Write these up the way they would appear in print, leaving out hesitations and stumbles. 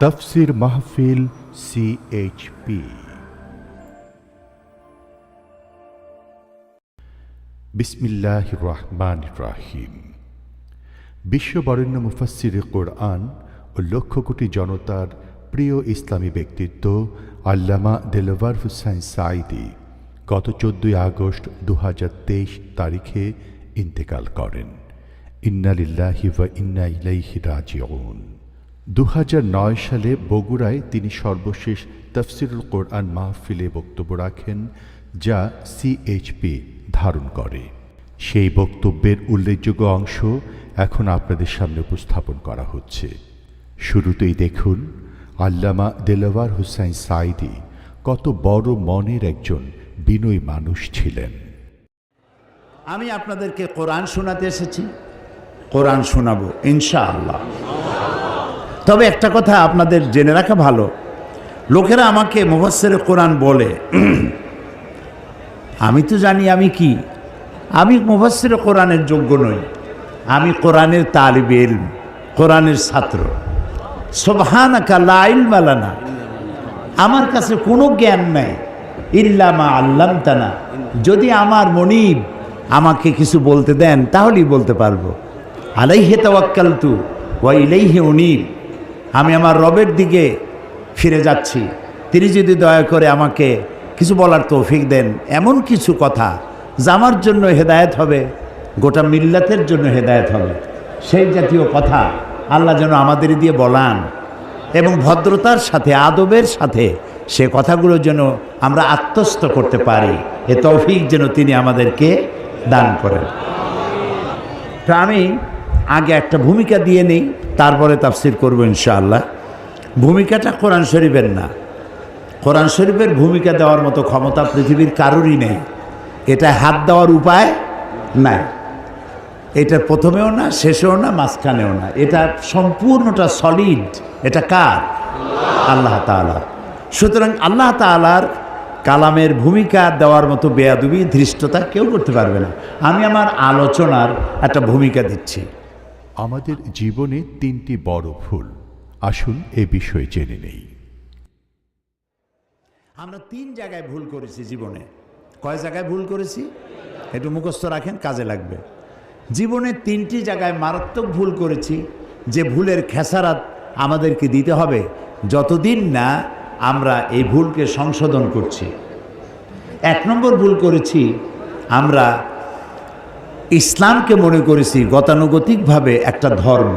তাফসীর মাহফিল CHP। বিসমিল্লাহির রহমানির রহিম। বিশ্ববরেণ্য মুফাসসিরে কোরআন ও লক্ষ কোটি জনতার প্রিয় ইসলামী ব্যক্তিত্ব আল্লামা দেলওয়ার হুসাইন সাঈদী গত 14 আগস্ট 2023 তারিখে ইন্তেকাল করেন। ইন্না লিল্লাহি ওয়া ইন্না ইলাইহি রাজিউন। 2009 সালে বগুড়ায় তিনি সর্বশেষ তাফসীরুল কোরআন মাহফিলে বক্তব্য রাখেন, যা CHP ধারণ করে। সেই বক্তব্যের উল্লেখযোগ্য অংশ এখন আপনাদের সামনে উপস্থাপন করা হচ্ছে। শুরুতেই দেখুন আল্লামা দেলওয়ার হুসাইন সাঈদী কত বড় মনের একজন বিনয়ী মানুষ ছিলেন। আমি আপনাদেরকে কোরআন শোনাতে এসেছি, কোরআন শোনাবো ইনশাআল্লাহ। তবে একটা কথা আপনাদের জেনে রাখা ভালো, লোকেরা আমাকে মুফাসসিরে কোরআন বলে, আমি তো জানি আমি কি, আমি মুফাসসিরে কোরআনের যোগ্য নই। আমি কোরআনের তালিবে ইলম, কোরআনের ছাত্র। সুবহানাকা লা ইলমা লানা, আমার কাছে কোনো জ্ঞান নাই, ইল্লা মা আল্লামতানা, যদি আমার মনিব আমাকে কিছু বলতে দেন তাহলেই বলতে পারবো। আলাইহি তাওয়াক্কালতু ওয়া ইলাইহি উনীব, আমি আমার রবের দিকে ফিরে যাচ্ছি, তিনি যদি দয়া করে আমাকে কিছু বলার তৌফিক দেন, এমন কিছু কথা যা আমার জন্য হেদায়েত হবে, গোটা মিল্লাতের জন্য হেদায়েত হবে, সেই জাতীয় কথা আল্লাহ যেন আমাদের দিয়ে বলান এবং ভদ্রতার সাথে আদবের সাথে সে কথাগুলো যেন আমরা আত্মস্থ করতে পারি, এ তৌফিক যেন তিনি আমাদেরকে দান করেন। তো আমি আগে একটা ভূমিকা দিয়ে নেই, তারপরে তাফসীর করব ইনশাআল্লাহ। ভূমিকাটা কোরআন শরীফের না, কোরআন শরীফের ভূমিকা দেওয়ার মতো ক্ষমতা পৃথিবীর কারোরই নেই, এটা হাত দেওয়ার উপায় নাই, এটা প্রথমেও না, শেষেও না, মাঝখানেও না, এটা সম্পূর্ণটা সলিড। এটা কার? আল্লাহ তাআলা। সুতরাং আল্লাহ তাআলার কালামের ভূমিকা দেওয়ার মতো বেয়াদবি ধৃষ্টতা কেউ করতে পারবে না। আমি আমার আলোচনার একটা ভূমিকা দিচ্ছি। আমাদের জীবনে 3টি বড় ভুল, আসুন এ বিষয়ে জেনে নেই। আমরা 3 জায়গায় ভুল করেছি জীবনে। কয় জায়গায় ভুল করেছি একটু মুখস্থ রাখেন, কাজে লাগবে। জীবনে 3টি জায়গায় মারাত্মক ভুল করেছি, যে ভুলের খেসারাত আমাদেরকে দিতে হবে যতদিন না আমরা এই ভুলকে সংশোধন করছি। 1 নম্বর ভুল করেছি, আমরা ইসলামকে মনে করেছি গতানুগতিকভাবে একটা ধর্ম,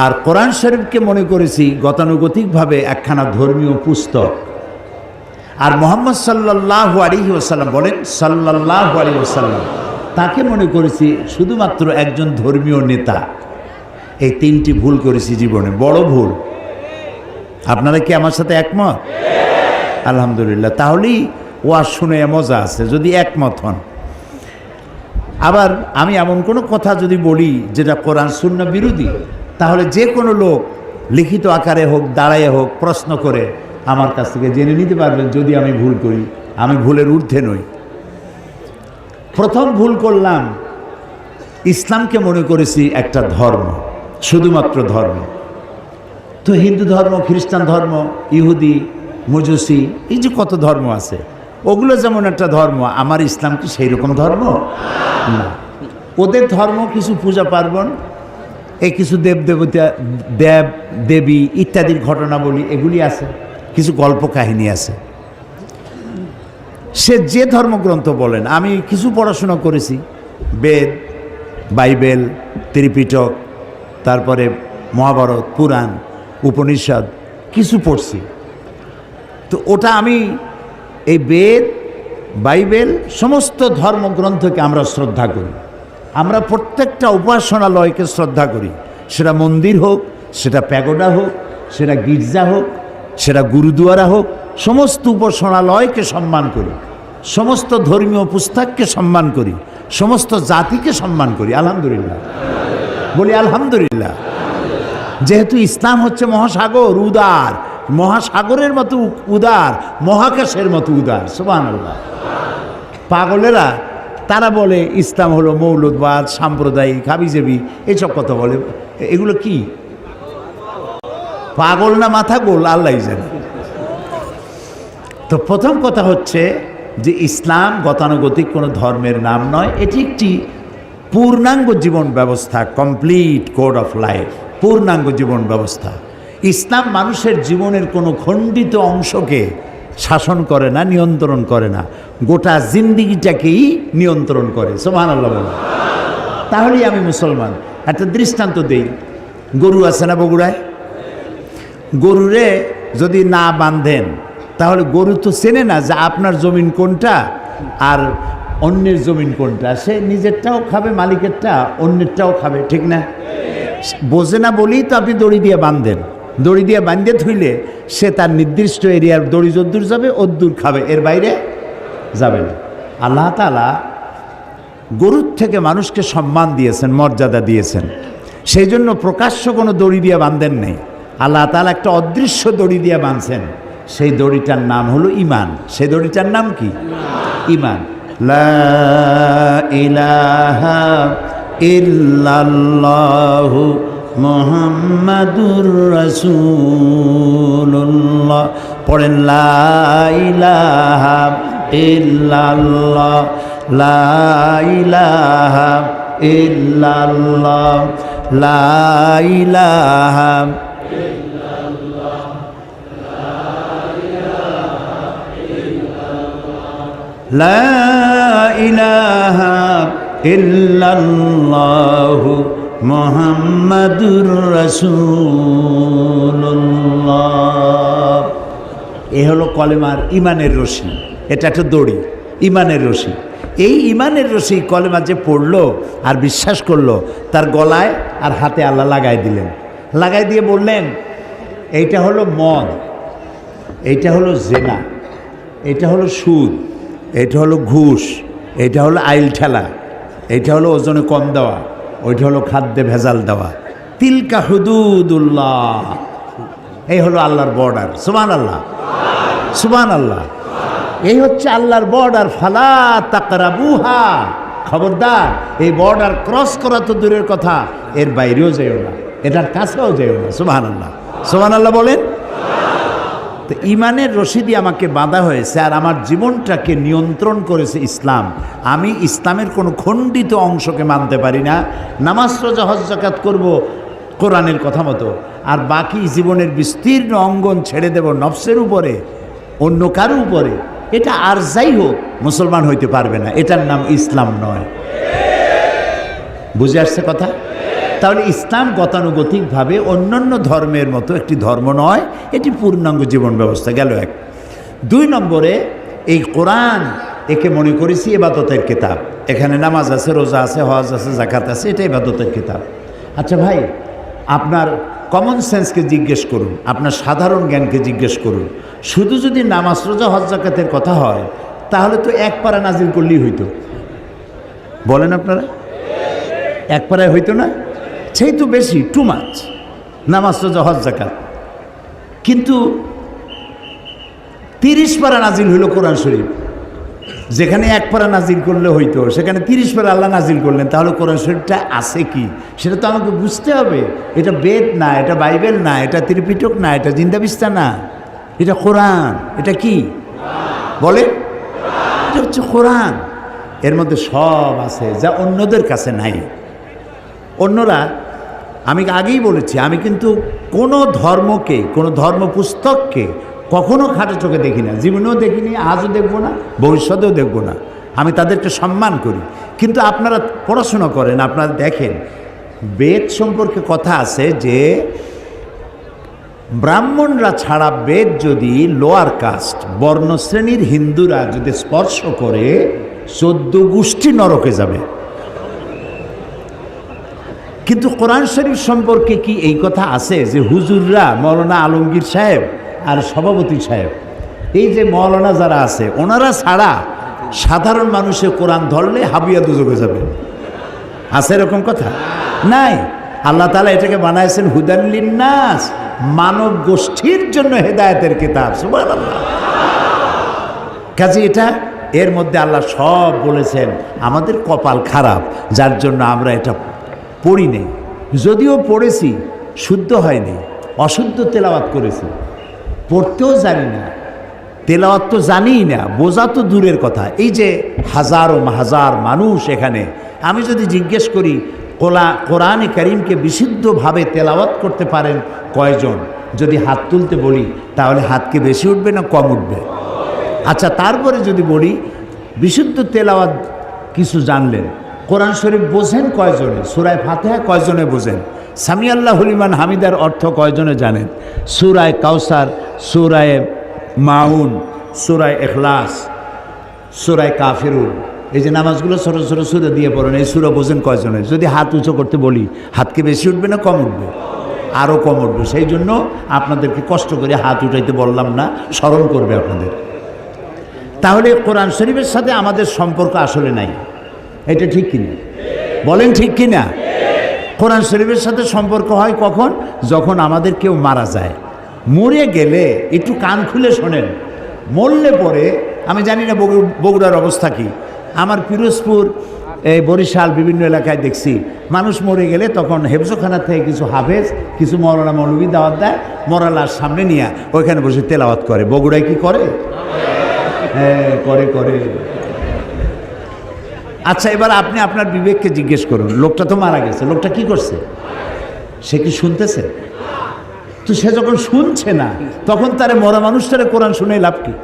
আর কোরআন শরীফকে মনে করেছি গতানুগতিকভাবে একখানা ধর্মীয় পুস্তক। আর মুহাম্মদ সাল্লাল্লাহু আলাইহি ওয়াসাল্লাম বলেন, সাল্লাল্লাহু আলাইহি ওয়াসাল্লাম, তাকে মনে করেছি শুধুমাত্র একজন ধর্মীয় নেতা। এই 3টি ভুল করেছি জীবনে, বড় ভুল। আপনারা কি আমার সাথে একমত? আলহামদুলিল্লাহ, তাহলেই ওয়াজ শুনে মজা আছে যদি একমত হন। আবার আমি এমন কোনো কথা যদি বলি যেটা কোরআন সুন্নাহ বিরোধী, তাহলে যে কোনো লোক লিখিত আকারে হোক, দাঁড়াইয়ে হোক, প্রশ্ন করে আমার কাছ থেকে জেনে নিতে পারবেন যদি আমি ভুল করি। আমি ভুলের ঊর্ধ্বে নই। প্রথম ভুল করলাম, ইসলামকে মনে করেছি একটা ধর্ম, শুধুমাত্র ধর্ম। তো হিন্দু ধর্ম, খ্রিস্টান ধর্ম, ইহুদি, মজুসি, এই যে কত ধর্ম আছে, ওগুলো যেমন একটা ধর্ম, আমার ইসলাম কি সেই রকম ধর্ম না। ওদের ধর্ম কিছু পূজা পার্বণ, এই কিছু দেবদেবতা, দেব দেবী ইত্যাদির ঘটনাবলী এগুলি আছে, কিছু গল্প কাহিনী আছে। সে যে ধর্মগ্রন্থ বলেন, আমি কিছু পড়াশোনা করেছি, বেদ, বাইবেল, ত্রিপিটক, তারপরে মহাভারত, পুরাণ, উপনিষদ কিছু পড়ছি। তো ওটা আমি এই বেদ, বাইবেল, সমস্ত ধর্মগ্রন্থকে আমরা শ্রদ্ধা করি। আমরা প্রত্যেকটা উপাসনালয়কে শ্রদ্ধা করি, সেটা মন্দির হোক, সেটা প্যাগোডা হোক, সেটা গির্জা হোক, সেটা গুরুদুয়ারা হোক, সমস্ত উপাসনালয়কে সম্মান করি, সমস্ত ধর্মীয় পুস্তককে সম্মান করি, সমস্ত জাতিকে সম্মান করি। আলহামদুলিল্লাহ বলি, আলহামদুলিল্লাহ। যেহেতু ইসলাম হচ্ছে মহাসাগর, উদার, মহাসাগরের মতো উদার, মহাকাশের মতো উদার। সুবহানাল্লাহ। পাগলেরা তারা বলে ইসলাম হলো মৌলুদবাদ, সাম্প্রদায়িক, হাবিজাবি, এইসব কথা বলে। এগুলো কি? পাগল না মাথা গোল আল্লাহ জানে। তো প্রথম কথা হচ্ছে যে ইসলাম গতানুগতিক কোনো ধর্মের নাম নয়, এটি একটি পূর্ণাঙ্গ জীবন ব্যবস্থা, কমপ্লিট কোড অফ লাইফ, পূর্ণাঙ্গ জীবন ব্যবস্থা। ইসলাম মানুষের জীবনের কোনো খণ্ডিত অংশকে শাসন করে না, নিয়ন্ত্রণ করে না, গোটা জিন্দিগিটাকেই নিয়ন্ত্রণ করে। সুবহানাল্লাহ বলেন। তাহলেই আমি মুসলমান। একটা দৃষ্টান্ত দেই, গরু আছে না বগুড়ায়? গরুরে যদি না বাঁধেন তাহলে গরু তো চেনে না যে আপনার জমিন কোনটা আর অন্যের জমিন কোনটা। সে নিজেরটাও খাবে, মালিকেরটা, অন্যেরটাও খাবে, ঠিক না? বোঝে না বলেই তো আপনি দড়ি দিয়ে বাঁধেন। দড়ি দিয়ে বাঁধতে থইলে সে তার নির্দিষ্ট এরিয়ার দড়ি যদ্দূর যাবে অদ্দূর খাবে, এর বাইরে যাবে না। আল্লাহ তাআলা গরুর থেকে মানুষকে সম্মান দিয়েছেন, মর্যাদা দিয়েছেন, সেই জন্য প্রকাশ্য কোনো দড়ি দিয়ে বাঁধেন নেই। আল্লাহ তাআলা একটা অদৃশ্য দড়ি দিয়ে বাঁধছেন, সেই দড়িটার নাম হলো ঈমান। সেই দড়িটার নাম কি? ঈমান। লা ইলাহা ইল্লাল্লাহু মুহাম্মাদুর রাসূলুল্লাহ। পড়েন লা ইলাহা ইল্লাল্লাহ, লা ইলাহা ইল্লাল্লাহ, লা ইলাহা লা ইলাহা ইল্লাল্লাহু মুহাম্মাদুর রাসূলুল্লাহ। এ হলো কলেমার ঈমানের রশি, এটা একটা দড়ি, ঈমানের রশি। এই ঈমানের রশি কলেমা যে পড়লো আর বিশ্বাস করলো, তার গলায় আর হাতে আল্লাহ লাগাই দিলেন। লাগাই দিয়ে বললেন এইটা হলো মদ, এইটা হলো জেনা, এটা হলো সুদ, এটা হলো ঘুষ, এটা হলো আইল ঠেলা, এটা হলো ওজনে কম দেওয়া, ওইটা হলো খাদ্যে ভেজাল দেওয়া। তিলকা হুদুদুল্লাহ, এই হলো আল্লাহর বর্ডার। সুবহানাল্লাহ, সুবহানাল্লাহ। এই হচ্ছে আল্লাহর বর্ডার। ফালা তাকরাবুহা, খবরদার এই বর্ডার ক্রস করা তো দূরের কথা, এর বাইরেও যেও না, এটার কাছেও যেও না। সুবহানাল্লাহ, সুবহানাল্লাহ বলেন। তো ঈমানের রশি দিয়ে আমাকে বাঁধা হয়েছে আর আমার জীবনটাকে নিয়ন্ত্রণ করেছে ইসলাম। আমি ইসলামের কোনো খণ্ডিত অংশকে মানতে পারি না। নামাজ, রোজা, হজ, যাকাত করব কোরআনের কথা মতো, আর বাকি জীবনের বিস্তীর্ণ অঙ্গন ছেড়ে দেব নফসের উপরে, অন্য কারো উপরে। এটা আর যাই হোক মুসলমান হইতে পারবে না, এটার নাম ইসলাম নয়। বুঝে আসছে কথা? তাহলে ইসলাম গতানুগতিকভাবে অন্যান্য ধর্মের মতো একটি ধর্ম নয়, এটি পূর্ণাঙ্গ জীবন ব্যবস্থা। গেল এক। 2 নম্বরে এই কোরআন, একে মনে করেছি ইবাদতের কিতাব। এখানে নামাজ আছে, রোজা আছে, হজ আছে, যাকাত আছে, এটা ইবাদতের কিতাব। আচ্ছা ভাই, আপনার কমন সেন্সকে জিজ্ঞেস করুন, আপনার সাধারণ জ্ঞানকে জিজ্ঞেস করুন। শুধু যদি নামাজ, রোজা, হজ, যাকাতের কথা হয় তাহলে তো এক পারা নাজিল করলেই হইতো। বলেন আপনারা, এক পারায় হইতো না? সেই তো বেশি, টু মাচ, নামাজ, রোজা, হজ, যাকাত। কিন্তু 30 পারা নাজিল হইল কোরআন শরীফ। যেখানে এক পারা নাজিল করলে হইতো সেখানে 30 পারা আল্লাহ নাজিল করলেন। তাহলে কোরআন শরীফটা আছে কি সেটা তো আমাকে বুঝতে হবে। এটা বেদ না, এটা বাইবেল না, এটা ত্রিপিটক না, এটা জিন্দাবিস্তা না, এটা কোরআন। এটা কি বলে? এটা হচ্ছে কোরআন। এর মধ্যে সব আছে যা অন্যদের কাছে নাই। অন্যরা, আমি আগেই বলেছি, আমি কিন্তু কোনো ধর্মকে, কোনো ধর্ম পুস্তককে কখনো খাটো চোখে দেখি না, জীবনেও দেখিনি, আজও দেখব না, ভবিষ্যতেও দেখব না। আমি তাদেরকে সম্মান করি। কিন্তু আপনারা পড়াশোনা করেন, আপনারা দেখেন বেদ সম্পর্কে কথা আছে যে ব্রাহ্মণরা ছাড়া বেদ যদি লোয়ার কাস্ট, বর্ণশ্রেণীর হিন্দুরা যদি স্পর্শ করে 14 গোষ্ঠী নরকে যাবে। কিন্তু কোরআন শরীফ সম্পর্কে কি এই কথা আছে যে হুজুররা, মৌলানা আলমগীর সাহেব আর সভাপতি সাহেব, এই যে মৌলানা যারা আছে ওনারা ছাড়া সাধারণ মানুষে কোরআন ধরলে হাবিয়া দুজকে যাবে? আছে এরকম কথা? নাই। আল্লাহ তাআলা এটাকে বানাইছেন হুদান লিন্নাস, মানব গোষ্ঠীর জন্য হেদায়েতের কিতাব। সুবহানাল্লাহ। কাজে এটা, এর মধ্যে আল্লাহ সব বলেছেন। আমাদের কপাল খারাপ যার জন্য আমরা এটা পড়ি নেই, যদিও পড়েছি শুদ্ধ হয়নি, অশুদ্ধ তেলাওয়াত করেছি, পড়তেও জানি না, তেলাওয়াত তো জানিই না, বোঝা তো দূরের কথা। এই যে হাজারো হাজার মানুষ এখানে, আমি যদি জিজ্ঞেস করি কোরআনে কারীমকে বিশুদ্ধভাবে তেলাওয়াত করতে পারেন কয়জন, যদি হাত তুলতে বলি তাহলে হাত কি বেশি উঠবে না কম উঠবে? আচ্ছা, তারপরে যদি বলি বিশুদ্ধ তেলাওয়াত কিছু জানলেন, কোরআন শরীফ বোঝেন কয়জনে, সূরা ফাতিহা কয়জনে বোঝেন, সামি আল্লাহু লিমান হামিদার অর্থ কয়জনে জানেন, সূরা কাউসার, সূরা মাউন, সূরা ইখলাস, সূরা কাফিরুন, এই যে নামাজগুলো ছোট ছোট সূরা দিয়ে পড়েন, এই সূরা বোঝেন কয়জনে? যদি হাত উঁচু করতে বলি হাত কি বেশি উঠবে না কম উঠবে? আরও কম উঠবে। সেই জন্য আপনাদেরকে কষ্ট করে হাত উঠাইতে বললাম না, স্মরণ করবে আপনাদের। তাহলে কোরআন শরীফের সাথে আমাদের সম্পর্ক আসলে নাই, এটা ঠিক কিনা? বলেন ঠিক কিনা? কোরআন শরীফের সাথে সম্পর্ক হয় কখন? যখন আমাদের কেউ মারা যায়। মরে গেলে একটু কান খুলে শোনেন, মরলে পরে আমি জানি না বগুড়ার অবস্থা কি, আমার পিরোজপুর, এই বরিশাল বিভিন্ন এলাকায় দেখছি মানুষ মরে গেলে তখন হেফজখানা থেকে কিছু হাফেজ, কিছু মৌলানা মৌলবী দাওয়াত দেয়, মরালার সামনে নিয়ে ওইখানে বসে তেলাওয়াত করে। বগুড়ায় কি করে? হ্যাঁ, করে করে। আচ্ছা, এবার আপনি আপনার বিবেককে জিজ্ঞেস করুন, লোকটা তো মারা গেছে, লোকটা কি করছে? সে কি শুনতেছে? তো সে যখন শুনছে না, তখন তারে মরা মানুষটারে কোরআন শুনে লাভ কি?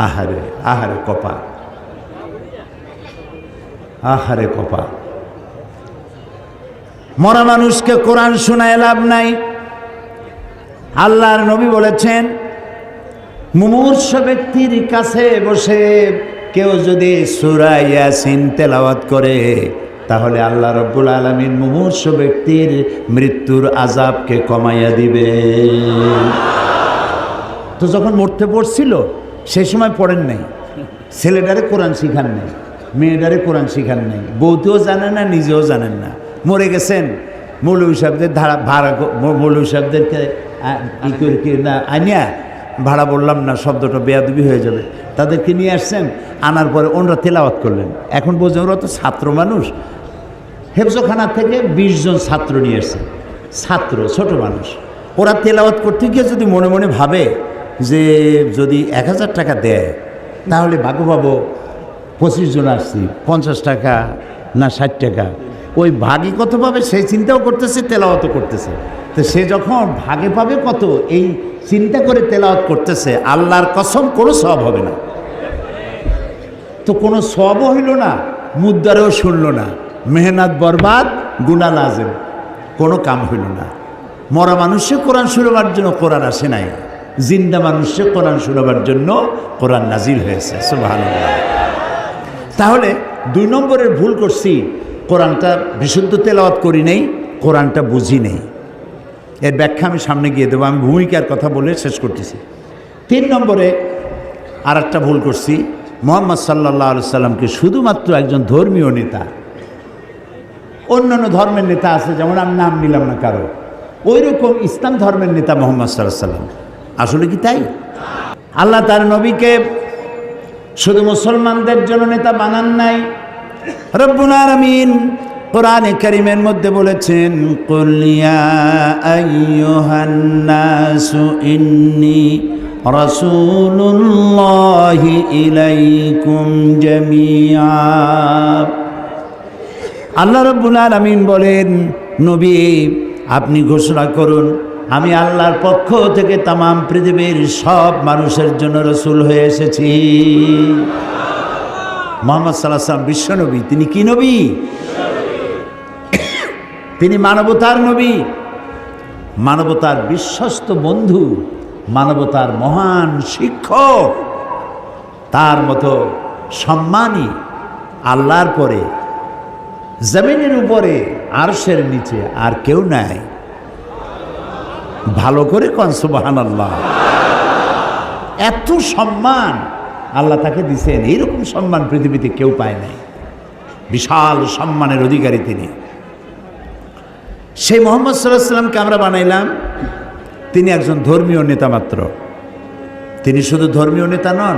আহারে আহারে কপাল, আহারে কপাল। মরা মানুষকে কোরআন শোনায় লাভ নাই। আল্লাহর নবী বলেছেন, মুমূর্ষ ব্যক্তির কাছে বসে কেউ যদি সূরা ইয়াসিন তেলাওয়াত করে, তাহলে আল্লাহ রাব্বুল আলামিন মুমূর্ষ ব্যক্তির মৃত্যুর আযাবকে কমাইয়া দিবে। তো যখন মরতে পড়ছিল সেই সময় পড়েন নাই, ছেলেটারে কোরআন শিখান নাই, মেয়েটারে কোরআন শিখান নাই, বউতেও জানেন না, নিজেও জানেন না, মরে গেছেন। মৌলভী সাহেবদের ভাড়া, মৌলভী সাহেবদেরকে ই করে কি না আনিয়া, ভাড়া বললাম না, শব্দটা বেয়াদবি হয়ে যাবে, তাদেরকে নিয়ে আসছেন, আনার পরে ওনারা তেলাওয়াত করলেন। এখন বোঝেন ওরা তো ছাত্র মানুষ, হেফজখানা থেকে 20 জন ছাত্র নিয়ে আসছেন, ছাত্র ছোট মানুষ। ওরা তেলাওয়াত করতে গিয়ে যদি মনে মনে ভাবে যে যদি 1000 টাকা দেয় তাহলে ভাগ্য পাবো, 25 জন আসছি, 50 টাকা না 60 টাকা, ওই ভাগে কত পাবে সেই চিন্তাও করতেছে, তেলাওয়াতও করতেছে। তো সে যখন ভাগে পাবে কত এই চিন্তা করে তেলাওয়াত করতেছে, আল্লাহর কসম কোনো সওয়াব হবে না। তো কোনো সওয়াবও হইল না, মুদ্দারেও শুনল না, মেহনত বরবাদ, গুনাহ লাজেম, কোনো কাম হইল না। মরা মানুষে কোরআন শুনবার জন্য কোরআন আসে নাই, জিন্দা মানুষে কোরআন শুনবার জন্য কোরআন নাজিল হয়েছে। সুবহানাল্লাহ। তাহলে 2 নম্বরের ভুল করছি, কোরআনটা বিশুদ্ধ তেলাওয়াত করি নেই, কোরআনটা বুঝি নেই। এর ব্যাখ্যা আমি সামনে গিয়ে দেবো, আমি ভূমিকার কথা বলে শেষ করতেছি। 3 নম্বরে আর একটা ভুল করছি, মুহাম্মদ সাল্লাল্লাহু আলাইহি সাল্লামকে শুধুমাত্র একজন ধর্মীয় নেতা, অন্যান্য ধর্মের নেতা আছে যেমন আমি নাম নিলাম না কারো, ওই রকম ইসলাম ধর্মের নেতা মুহাম্মদ সাল্লাল্লাহু আলাইহি সাল্লাম। আসলে কি তাই? আল্লাহ তার নবীকে শুধু মুসলমানদের জন্য নেতা বানান নাই। রব্বুল আলামিন কোরআনে কারীমের মধ্যে বলেছেন, কুল ইয়া আইয়ুহান নাসু ইন্নী রাসূলুল্লাহি ইলাইকুম জামিআ। আল্লাহ রব্বুল আলামিন বলেন, নবী আপনি ঘোষণা করুন, আমি আল্লাহর পক্ষ থেকে তামাম পৃথিবীর সব মানুষের জন্য রসুল হয়ে এসেছি। মুহাম্মদ সাল্লাল্লাহু আলাইহি ওয়াসাল্লাম বিশ্ব নবী। তিনি কি নবী? তিনি মানবতার নবী, মানবতার বিশ্বস্ত বন্ধু, মানবতার মহান শিক্ষক। তার মতো সম্মানী আল্লাহর পরে, জমিনের উপরে, আরশের নিচে আর কেউ নাই। ভালো করে কোন সুবহানাল্লাহ। এত সম্মান আল্লাহ তাকে দিয়েছেন, এইরকম সম্মান পৃথিবীতে কেউ পায় নাই। বিশাল সম্মানের অধিকারী তিনি। সেই মুহাম্মদ সাল্লাল্লাহু আলাইহি ওয়াসাল্লামকে আমরা বানাইলাম, তিনি একজন ধর্মীয় নেতা মাত্র। তিনি শুধু ধর্মীয় নেতা নন,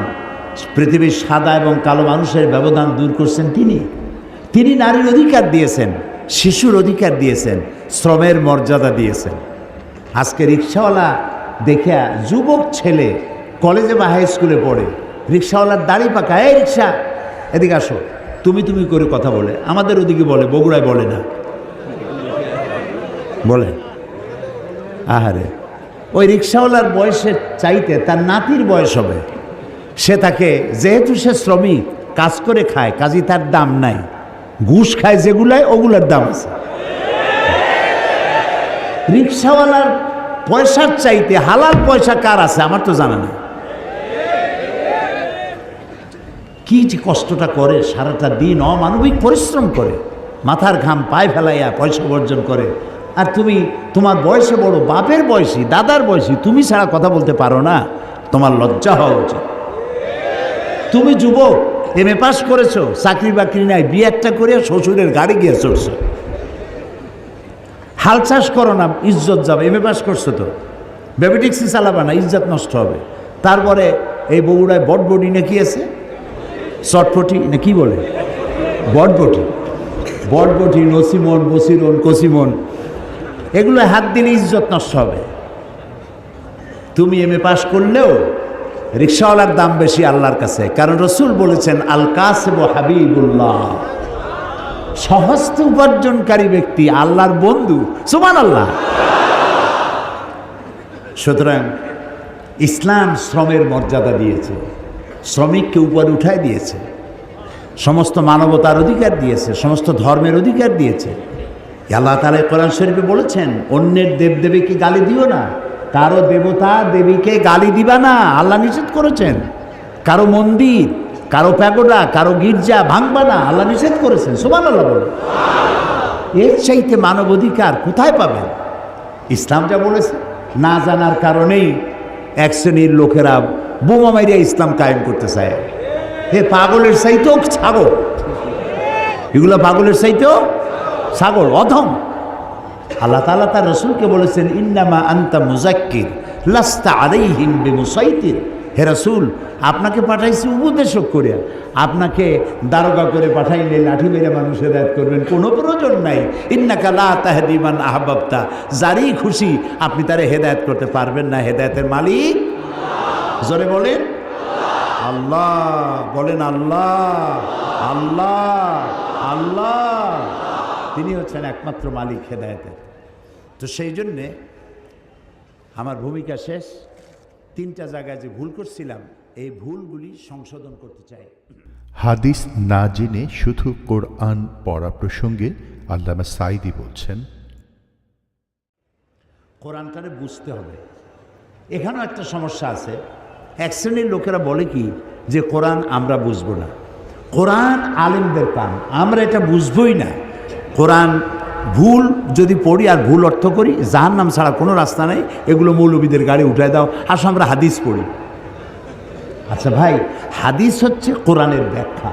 পৃথিবীর সাদা এবং কালো মানুষের ব্যবধান দূর করছেন তিনি। তিনি নারীর অধিকার দিয়েছেন, শিশুর অধিকার দিয়েছেন, শ্রমের মর্যাদা দিয়েছেন। আজকে রিক্সাওয়ালা দেখিয়া যুবক ছেলে কলেজে বা হাই স্কুলে পড়ে, রিক্সাওয়ালার দাড়ি পাকা, এই রিক্সা এদিকে আসো, তুমি তুমি করে কথা বলে। আমাদের ওদিকে বলে, বগুড়ায় বলে না, বলে। আহারে, ওই রিক্সাওয়ালার বয়সের চাইতে তার নাতির বয়স হবে। সে তাকে, যেহেতু সে শ্রমিক, কাজ করে খায়, কাজী তার দাম নাই। ঘুষ খায় যেগুলায়, ওগুলার দাম আছে। রিক্সাওয়ালার পয়সার চাইতে হালাল পয়সা কার আছে আমার তো জানা নেই। কি যে কষ্টটা করে, সারাটা দিন অমানবিক পরিশ্রম করে, মাথার ঘাম পায়ে ফেলাইয়া পয়সা উপার্জন করে। আর তুমি তোমার বয়সে বড়, বাপের বয়সী, দাদার বয়সী, তুমি ছাড়া কথা বলতে পারো না, তোমার লজ্জা হওয়া উচিত। তুমি যুবক, এমএ পাস করেছো, চাকরি বাকরি নাই, বিয়ে একটা করে শ্বশুরের গাড়ি গিয়ে চড়ছো। হাল চাষ করো না, ইজ্জত যাবে। এমএ পাস করছো তো, বেবি ট্যাক্সি চালাবে না, ইজ্জত নষ্ট হবে। তারপরে এই বগুড়ায় বটবটি না কি আছে, চটপটি না কি বলে, বটবটি, বটবটি, নসিমন, বসিরন, কসিমন, এগুলো হাত দিলে ইজ্জত নষ্ট হবে। তুমি এমএ পাস করলেও রিক্সাওয়ালার দাম বেশি আল্লাহর কাছে, কারণ রসুল বলেছেন আল কাসিব হাবিবুল্লাহ, সহস্তে উপার্জনকারী ব্যক্তি আল্লাহর বন্ধু। সুবহানাল্লাহ। সুতরাং ইসলাম শ্রমের মর্যাদা দিয়েছে, শ্রমিককে উপরে উঠায় দিয়েছে, সমস্ত মানবতার অধিকার দিয়েছে, সমস্ত ধর্মের অধিকার দিয়েছে। আল্লাহ তাআলা কোরআন শরীফে বলেছেন, অন্যের দেবদেবীকে গালি দিও না, কারো দেবতা দেবীকে গালি দিবা না, আল্লাহ নিষেধ করেছেন। কারো মন্দির, কারো প্যাগোডা, কারো গির্জা ভাঙবা না, আল্লাহ নিষেধ করেছেন। সুবহানাল্লাহ বলে। এর চাইতে মানব অধিকার কোথায় পাবেন? ইসলাম যা বলেছে, না জানার কারণেই এক শ্রেণীর লোকেরা বোমা মারিয়া ইসলাম কায়েম করতে চায়। হে পাগলের চাইতেও ছাগল, এগুলো পাগলের চাইতেও ছাগল, অধম। আল্লাহ তাআলা তার রসুলকে বলেছেন, ইন্নামা আনতা মুজাক্কির লাস্তা আলাইহিম বিমুসাইতির। হে রসুল, আপনাকে পাঠাইছি উপদেশক করে, আপনাকে দারোগা করে পাঠাইলে লাঠি মেরে মানুষ হেদায়েত করবেন কোনো প্রয়োজন নাই। ইন্নাকা লা তাহদি মান আহবাবতা, যারই খুশি আপনি তারে হেদায়েত করতে পারবেন না। হেদায়েতের মালিক জোরে বলেন আল্লাহ, বলেন আল্লাহ, আল্লাহ, আল্লাহ, তিনি হচ্ছেন একমাত্র মালিক হেদায়েতের। তো সেই জন্যে আমার ভূমিকা শেষ। 3টা জায়গায় যে ভুল করছিলাম, এই ভুলগুলি সংশোধন করতে চাই। হাদিস না জেনে শুধু কোরআন পড়া প্রসঙ্গে আল্লামা সাঈদী বলছেন, কোরআনটারে বুঝতে হবে। এখানেও একটা সমস্যা আছে। এক শ্রেণীর লোকেরা বলে কি, যে কোরআন আমরা বুঝবো না, কোরআন আলেমদের কাম, আমরা এটা বুঝবই না। কোরআন ভুল যদি পড়ি আর ভুল অর্থ করি, জাহান্নাম ছাড়া কোনো রাস্তা নেই, এগুলো মৌলবীদের গাড়ি উঠায় দাও, আসো আমরা হাদিস পড়ি। আচ্ছা ভাই, হাদিস হচ্ছে কোরআনের ব্যাখ্যা।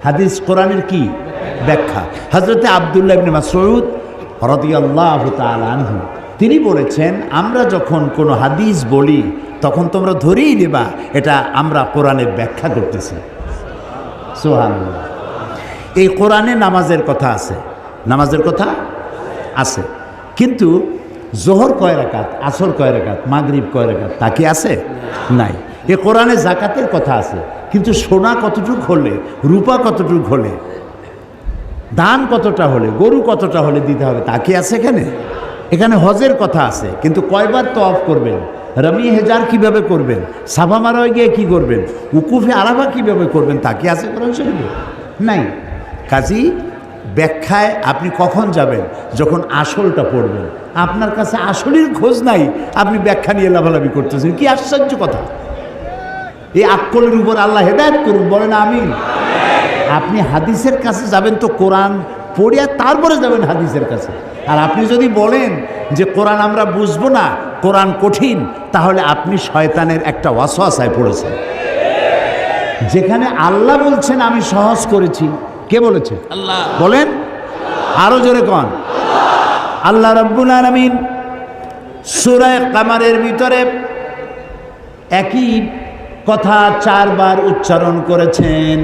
হাদিস কোরআনের কি ব্যাখ্যা? হযরতে আব্দুল্লাহ ইবনে মাসউদ রাদিয়াল্লাহু তাআলা আনহু তিনি বলেছেন, আমরা যখন কোনো হাদিস বলি তখন তোমরা ধরেই নেবা এটা আমরা কোরআনের ব্যাখ্যা করতেছি। সুবহানাল্লাহ। এই কোরআনে নামাজের কথা আছে, নামাজের কথা আছে, কিন্তু জোহর কয় রাকাত, আসর কয় রাকাত, মাগরিব কয় রাকাত, তা কি আছে? নাই। এ কোরআনে যাকাতের কথা আছে, কিন্তু সোনা কতটুক হলে, রূপা কতটুক হলে, দান কতটা হলে, গরু কতটা হলে দিতে হবে, তা কি আছে এখানে? এখানে হজের কথা আছে, কিন্তু কয়বার তওয়াফ করবেন, রমি হেজার কিভাবে করবেন, সাফা মারোয় গিয়ে কি করবেন, উকুফে আরাফা কিভাবে করবেন, তা কি আছে কোরআন শরীফে? নাই। কাজী ব্যাখ্যায় আপনি কখন যাবেন? যখন আসলটা পড়বেন। আপনার কাছে আসলের খোঁজ নাই, আপনি ব্যাখ্যা নিয়ে লাভালাভি করতেছেন, কি আশ্চর্য কথা! এই আক্কলের উপর আল্লাহ হেদায়েত করুন, বলেন আমিন। আপনি হাদিসের কাছে যাবেন তো কোরআন পড়িয়া তারপরে যাবেন হাদিসের কাছে। আর আপনি যদি বলেন যে কোরআন আমরা বুঝবো না, কোরআন কঠিন, তাহলে আপনি শয়তানের একটা ওয়াসওয়াসায় পড়েছেন। যেখানে আল্লাহ বলছেন আমি সহজ করেছি, কে বলেছে? আল্লাহ। বলেন আরো জোরে কোন? আল্লাহ রাব্বুল আলামিন সূরা কামারের ভিতরে একই কথা 4 বার উচ্চারণ করেছেন।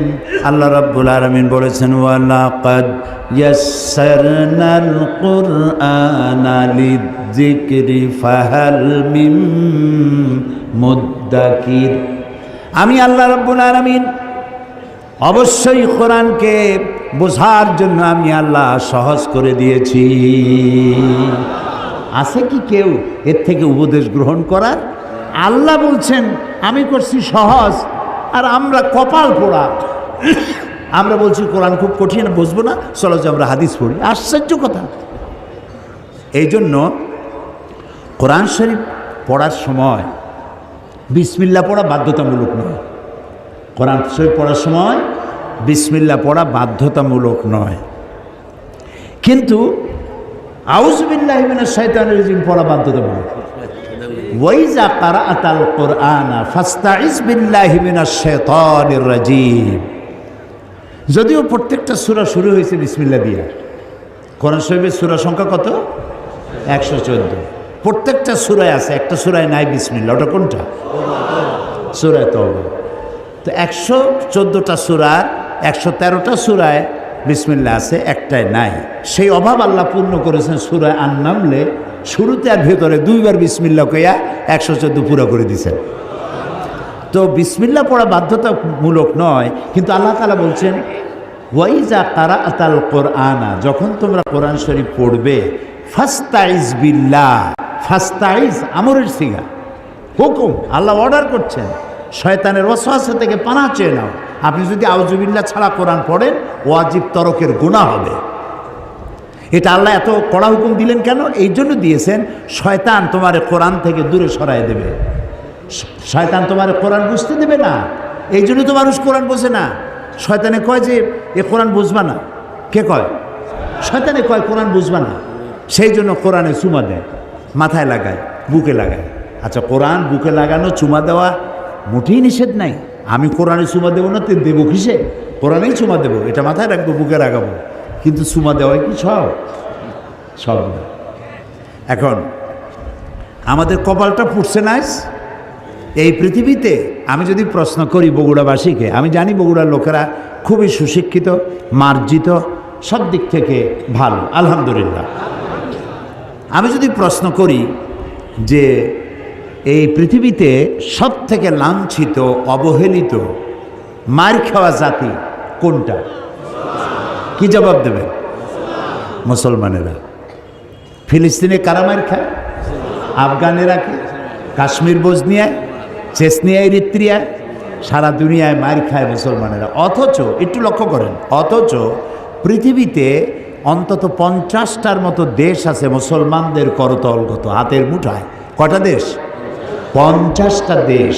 আল্লাহ রাব্বুল আলামিন বলেছেন ওয়ালাকাদ ইয়াসসারনাল কুরআনা লিযিকরি ফাহাল মিন মুদ্দাকির। আমি আল্লাহ রাব্বুল আলামিন অবশ্যই কোরআনকে বোঝার জন্য আমি আল্লাহ সহজ করে দিয়েছি। আছে কি কেউ এর থেকে উপদেশ গ্রহণ করার? আল্লাহ বলছেন আমি করছি সহজ, আর আমরা কপাল পোড়া আমরা বলছি কোরআন খুব কঠিন, বুঝবো না, চলো যে আমরা হাদিস পড়ি। আশ্চর্য কথা। এই জন্য কোরআন শরীফ পড়ার সময় বিসমিল্লাহ পড়া বাধ্যতামূলক নয়। কোরআন শরীফ পড়ার সময় বিসমিল্লাহ পড়া বাধ্যতামূলক নয়, কিন্তু আউযু বিল্লাহি মিনাশ শাইতানির রাজিম পড়া বাধ্যতামূলক। ওয়াইজা কারাআতাল কুরআনা ফাস্তাইজ বিল্লাহি মিনাশ শাইতানির রাজিম। যদিও প্রত্যেকটা সূরা শুরু হয়েছে বিসমিল্লাহ দিয়ে। কোরআন শরীফের সূরা সংখ্যা কত? 114। প্রত্যেকটা সূরায় আছে, একটা সূরায় নাই বিসমিল্লাহ। ওটা কোনটা? সূরা তাওবা। তো 114টা সূরার 113টা সূরায় বিসমিল্লাহ আছে, একটাই নাই। সেই অভাব আল্লাহ পূর্ণ করেছেন সূরা আন-নামলে। শুরুতে আর ভেতরে 2 বার বিসমিল্লাহ কইয়া 114 পুরো করে দিয়েছেন। তো বিসমিল্লাহ পড়া বাধ্যতামূলক নয়, কিন্তু আল্লাহ তাআলা বলছেন ওয়াইজা কারাআতাল কুরআনা, যখন তোমরা কোরআন শরীফ পড়বে ফাস্তাইজ বিল্লাহ। ফাস্তাইজ আমরের সিগা, হুকুম, আল্লাহ অর্ডার করছেন শয়তানের ওয়াসওয়াসা থেকে পানাহ চেয়ে নাও। আপনি যদি আউযু বিল্লাহ ছাড়া কোরআন পড়েন ওয়াজিব তরকের গুনাহ হবে। এটা আল্লাহ এত কড়া হুকুম দিলেন কেন? এই জন্য দিয়েছেন শয়তান তোমার কোরআন থেকে দূরে সরায় দেবে। শয়তান তোমার কোরআন বুঝতে দেবে না। এই জন্য তো মানুষ কোরআন বোঝে না। শয়তানে কয় যে এ কোরআন বুঝবা না। কে কয়? শয়তানে কয় কোরআন বুঝবা না। সেই জন্য কোরআনে চুমা দেয়, মাথায় লাগায়, বুকে লাগায়। আচ্ছা, কোরআন বুকে লাগানো চুমা দেওয়া মোটেই নিষেধ নাই। আমি কোরআনে চুমা দেবো না, দেবো কিসে? কোরআনেই চুমা দেবো, এটা মাথায় রাখবো, বুকে লাগাবো। কিন্তু চুমা দেওয়াই কি সব না। এখন আমাদের কপালটা ফুটছে না। এই পৃথিবীতে আমি যদি প্রশ্ন করি বগুড়াবাসীকে, আমি জানি বগুড়ার লোকেরা খুবই সুশিক্ষিত, মার্জিত, সব দিক থেকে ভালো, আলহামদুলিল্লাহ। আমি যদি প্রশ্ন করি যে এই পৃথিবীতে সব থেকে লাঞ্ছিত, অবহেলিত, মার খাওয়া জাতি কোনটা? কি জবাব দেবে? মুসলমানেরা। ফিলিস্তিনে কারা মার খায়? আফগানেরা কি? কাশ্মীর, বজনিয়ায়, চেচনিয়া, এরিত্রিয়ায়, সারা দুনিয়ায় মার খায় মুসলমানেরা। অথচ একটু লক্ষ্য করেন, অথচ পৃথিবীতে অন্তত 50টার মতো দেশ আছে মুসলমানদের করতলগত, হাতের মুঠায়। কটা দেশ? 50টা দেশ।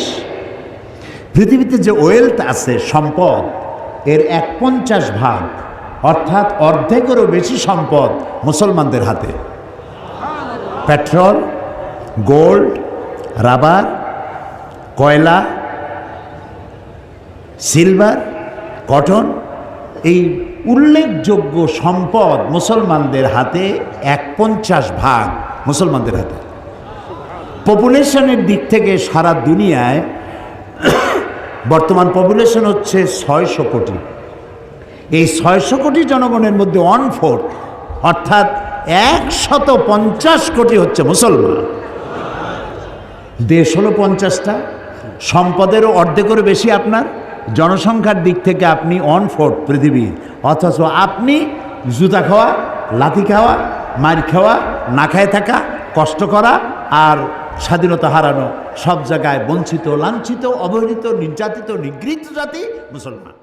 পৃথিবীতে যে ওয়েলথ আছে, সম্পদ, এর 1/50 ভাগ, অর্থাৎ অর্ধেকেরও বেশি সম্পদ মুসলমানদের হাতে। পেট্রোল, গোল্ড, রাবার, কয়লা, সিলভার, কটন, এই উল্লেখযোগ্য সম্পদ মুসলমানদের হাতে। 1/50 ভাগ মুসলমানদের হাতে। পপুলেশনের দিক থেকে সারা দুনিয়ায় বর্তমান পপুলেশন হচ্ছে 600 কোটি। এই 600 কোটি জনগণের মধ্যে 1/4 অর্থাৎ 150 কোটি হচ্ছে মুসলমান। দেশ হলো 50টা, সম্পদেরও অর্ধেকেরও বেশি আপনার। জনসংখ্যার দিক থেকে আপনি 1/4 পৃথিবীর, অথচ আপনি জুতা খাওয়া, লাথি খাওয়া, মার খাওয়া, না খায় থাকা, কষ্ট করা আর স্বাধীনতা হারানো, সব জায়গায় বঞ্চিত, লাঞ্ছিত, অবহেলিত, নির্যাতিত, নিগৃহীত জাতি মুসলমান।